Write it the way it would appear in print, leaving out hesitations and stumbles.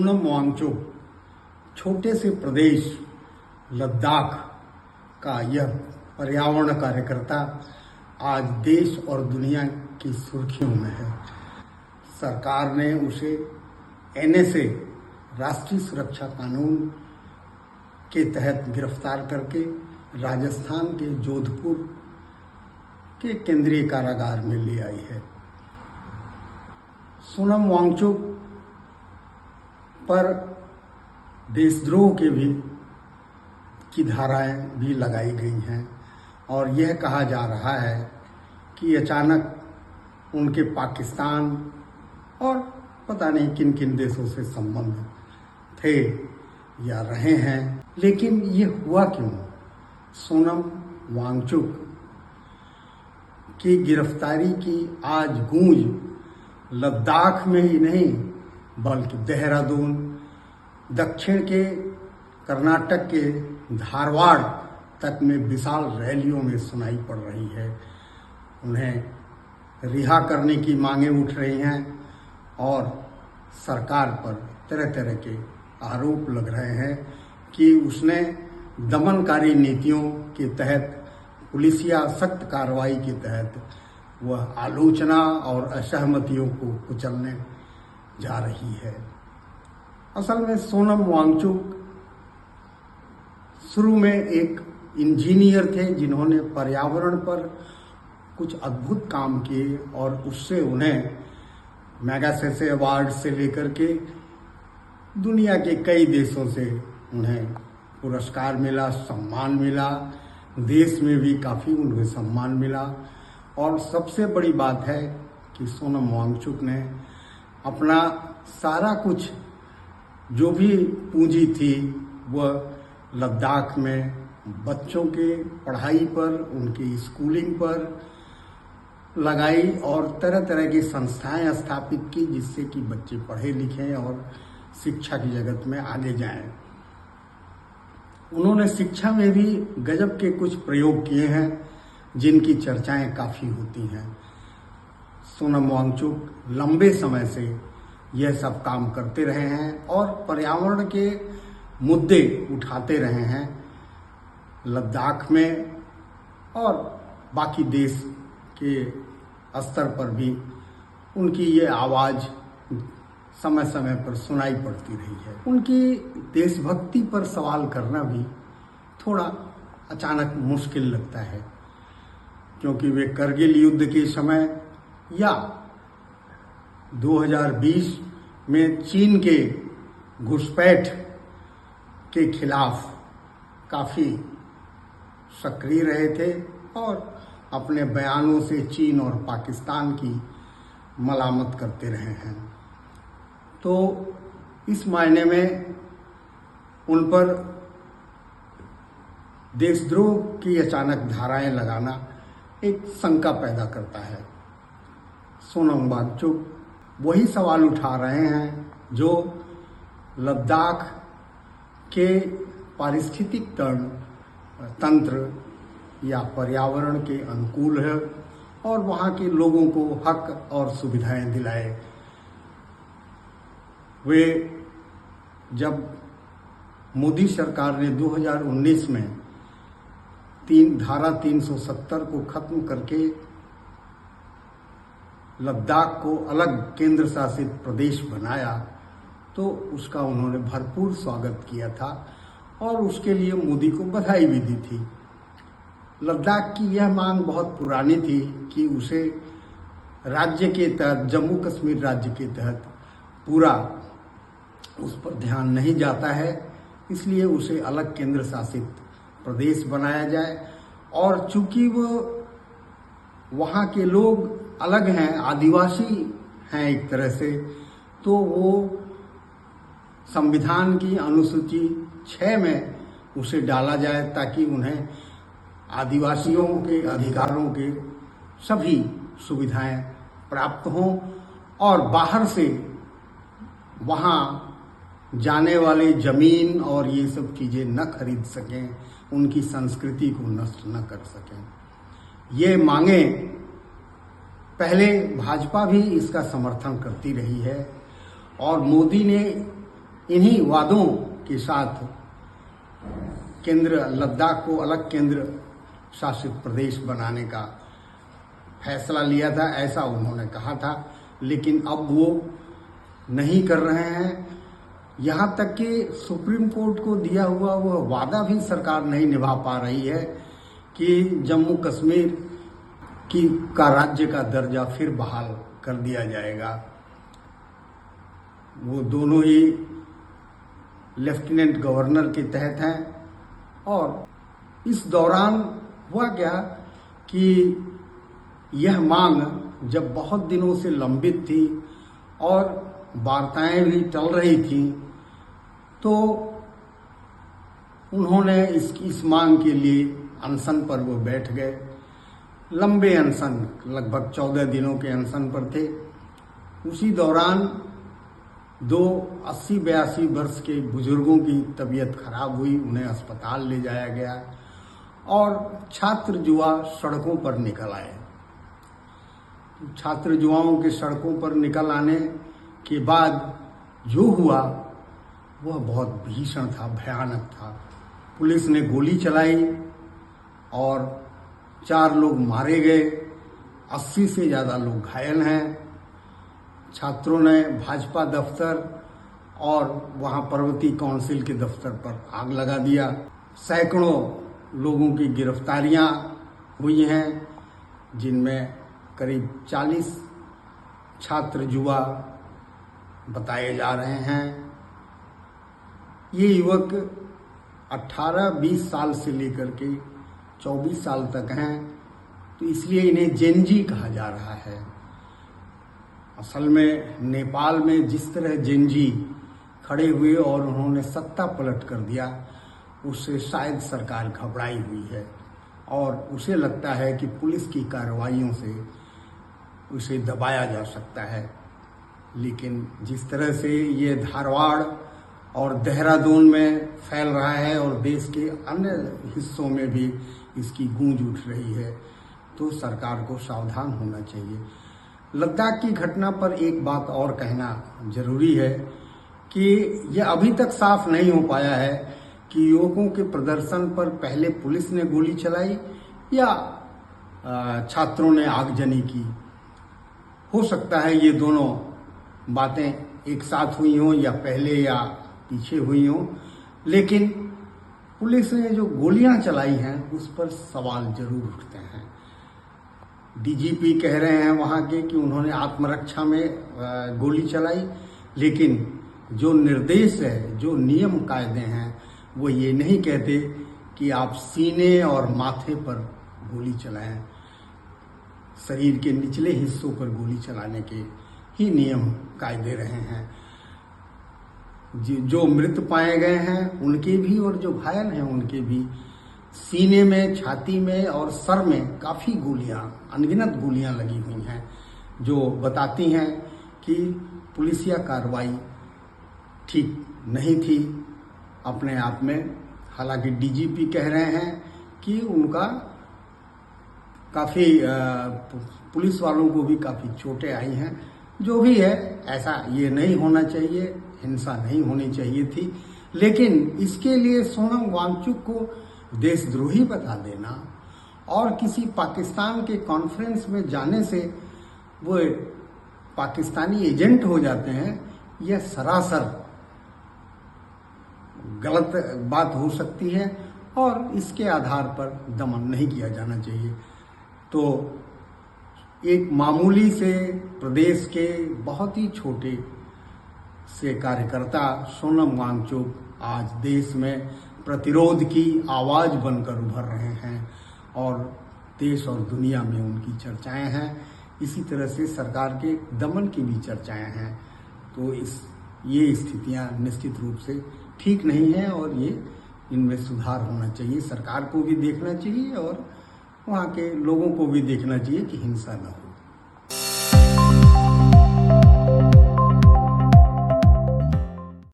सोनम वांगचुक छोटे से प्रदेश लद्दाख का यह पर्यावरण कार्यकर्ता आज देश और दुनिया की सुर्खियों में है। सरकार ने उसे एनएसए राष्ट्रीय सुरक्षा कानून के तहत गिरफ्तार करके राजस्थान के जोधपुर के केंद्रीय कारागार में ले आई है। सोनम वांगचुक पर देशद्रोह के भी की धाराएं भी लगाई गई हैं और यह कहा जा रहा है कि अचानक उनके पाकिस्तान और पता नहीं किन किन देशों से संबंध थे या रहे हैं। लेकिन ये हुआ क्यों? सोनम वांगचुक की गिरफ्तारी की आज गूंज लद्दाख में ही नहीं बल्कि देहरादून, दक्षिण के कर्नाटक के धारवाड़ तक में विशाल रैलियों में सुनाई पड़ रही है। उन्हें रिहा करने की मांगें उठ रही हैं और सरकार पर तरह तरह के आरोप लग रहे हैं कि उसने दमनकारी नीतियों के तहत, पुलिसिया सख्त कार्रवाई के तहत वह आलोचना और असहमतियों को कुचलने जा रही है। असल में सोनम वांगचुक शुरू में एक इंजीनियर थे जिन्होंने पर्यावरण पर कुछ अद्भुत काम किए और उससे उन्हें मैगसेसे अवार्ड से लेकर के दुनिया के कई देशों से उन्हें पुरस्कार मिला, सम्मान मिला। देश में भी काफ़ी उन्हें सम्मान मिला और सबसे बड़ी बात है कि सोनम वांगचुक ने अपना सारा कुछ जो भी पूंजी थी वह लद्दाख में बच्चों के पढ़ाई पर, उनकी स्कूलिंग पर लगाई और तरह तरह की संस्थाएं स्थापित की जिससे कि बच्चे पढ़े लिखें और शिक्षा की जगत में आगे जाएं। उन्होंने शिक्षा में भी गजब के कुछ प्रयोग किए हैं जिनकी चर्चाएं काफ़ी होती हैं। सोनम वांगचुक लंबे समय से यह सब काम करते रहे हैं और पर्यावरण के मुद्दे उठाते रहे हैं लद्दाख में और बाकी देश के स्तर पर भी उनकी ये आवाज़ समय समय पर सुनाई पड़ती रही है। उनकी देशभक्ति पर सवाल करना भी थोड़ा अचानक मुश्किल लगता है क्योंकि वे करगिल युद्ध के समय या 2020 में चीन के घुसपैठ के खिलाफ काफ़ी सक्रिय रहे थे और अपने बयानों से चीन और पाकिस्तान की मलामत करते रहे हैं। तो इस मायने में उन पर देशद्रोह की अचानक धाराएं लगाना एक शंका पैदा करता है। सोनम वांगचुक वही सवाल उठा रहे हैं जो लद्दाख के पारिस्थितिक तंत्र या पर्यावरण के अनुकूल है और वहाँ के लोगों को हक और सुविधाएं दिलाए। वे जब मोदी सरकार ने 2019 में धारा 370 को खत्म करके लद्दाख को अलग केंद्र शासित प्रदेश बनाया तो उसका उन्होंने भरपूर स्वागत किया था और उसके लिए मोदी को बधाई भी दी थी। लद्दाख की यह मांग बहुत पुरानी थी कि उसे राज्य के तहत, जम्मू कश्मीर राज्य के तहत पूरा उस पर ध्यान नहीं जाता है, इसलिए उसे अलग केंद्र शासित प्रदेश बनाया जाए। और चूंकि वो वहाँ के लोग अलग हैं, आदिवासी हैं एक तरह से, तो वो संविधान की अनुसूची 6 में उसे डाला जाए ताकि उन्हें आदिवासियों के अधिकारों के सभी सुविधाएं प्राप्त हों और बाहर से वहाँ जाने वाले जमीन और ये सब चीज़ें न खरीद सकें, उनकी संस्कृति को नष्ट न कर सकें। ये मांगें पहले भाजपा भी इसका समर्थन करती रही है और मोदी ने इन्हीं वादों के साथ केंद्र लद्दाख को अलग केंद्र शासित प्रदेश बनाने का फैसला लिया था, ऐसा उन्होंने कहा था। लेकिन अब वो नहीं कर रहे हैं। यहाँ तक कि सुप्रीम कोर्ट को दिया हुआ वह वादा भी सरकार नहीं निभा पा रही है कि जम्मू कश्मीर का राज्य का दर्जा फिर बहाल कर दिया जाएगा। वो दोनों ही लेफ्टिनेंट गवर्नर के तहत हैं। और इस दौरान हुआ क्या कि यह मांग जब बहुत दिनों से लंबित थी और वार्ताएं भी चल रही थी, तो उन्होंने इस मांग के लिए अनशन पर वो बैठ गए। लंबे अनशन, लगभग 14 दिनों के अनशन पर थे। उसी दौरान 80-82 वर्ष के बुजुर्गों की तबीयत खराब हुई, उन्हें अस्पताल ले जाया गया और छात्र युवा सड़कों पर निकल आए। छात्र युवाओं के सड़कों पर निकल आने के बाद जो हुआ वह बहुत भीषण था, भयानक था। पुलिस ने गोली चलाई और 4 लोग मारे गए, 80 से ज़्यादा लोग घायल हैं। छात्रों ने भाजपा दफ्तर और वहाँ पर्वतीय काउंसिल के दफ्तर पर आग लगा दिया। सैकड़ों लोगों की गिरफ्तारियां हुई हैं, जिनमें करीब 40 छात्र युवा बताए जा रहे हैं। ये युवक 18-20 साल से लेकर के 24 साल तक हैं, तो इसलिए इन्हें जेनजी कहा जा रहा है। असल में नेपाल में जिस तरह जेनजी खड़े हुए और उन्होंने सत्ता पलट कर दिया, उससे शायद सरकार घबराई हुई है और उसे लगता है कि पुलिस की कार्रवाइयों से उसे दबाया जा सकता है। लेकिन जिस तरह से ये धारवाड़ और देहरादून में फैल रहा है और देश के अन्य हिस्सों में भी इसकी गूंज उठ रही है, तो सरकार को सावधान होना चाहिए। लद्दाख की घटना पर एक बात और कहना जरूरी है कि यह अभी तक साफ नहीं हो पाया है कि युवकों के प्रदर्शन पर पहले पुलिस ने गोली चलाई या छात्रों ने आगजनी की। हो सकता है ये दोनों बातें एक साथ हुई हों या पहले या पीछे हुई हों, लेकिन पुलिस ने जो गोलियां चलाई हैं उस पर सवाल जरूर उठते हैं। डीजीपी कह रहे हैं वहां के कि उन्होंने आत्मरक्षा में गोली चलाई, लेकिन जो निर्देश है, जो नियम कायदे हैं, वो ये नहीं कहते कि आप सीने और माथे पर गोली चलाएं। शरीर के निचले हिस्सों पर गोली चलाने के ही नियम कायदे रहे हैं। जो मृत पाए गए हैं उनके भी और जो घायल हैं उनके भी सीने में, छाती में और सर में काफी गोलियां, अनगिनत गोलियां लगी हुई हैं, जो बताती हैं कि पुलिसिया कार्रवाई ठीक नहीं थी अपने आप में। हालांकि डीजीपी कह रहे हैं कि उनका काफी पुलिस वालों को भी काफी चोटें आई हैं। जो भी है, ऐसा ये नहीं होना चाहिए, हिंसा नहीं होनी चाहिए थी। लेकिन इसके लिए सोनम वांगचुक को देशद्रोही बता देना और किसी पाकिस्तान के कॉन्फ्रेंस में जाने से वो पाकिस्तानी एजेंट हो जाते हैं, यह सरासर गलत बात हो सकती है और इसके आधार पर दमन नहीं किया जाना चाहिए। तो एक मामूली से प्रदेश के बहुत ही छोटे से कार्यकर्ता सोनम वांगचुक आज देश में प्रतिरोध की आवाज बनकर उभर रहे हैं और देश और दुनिया में उनकी चर्चाएं हैं। इसी तरह से सरकार के दमन की भी चर्चाएं हैं। तो ये स्थितियां निश्चित रूप से ठीक नहीं है और ये इनमें सुधार होना चाहिए। सरकार को भी देखना चाहिए और वहाँ के लोगों को भी देखना चाहिए कि हिंसा न हो।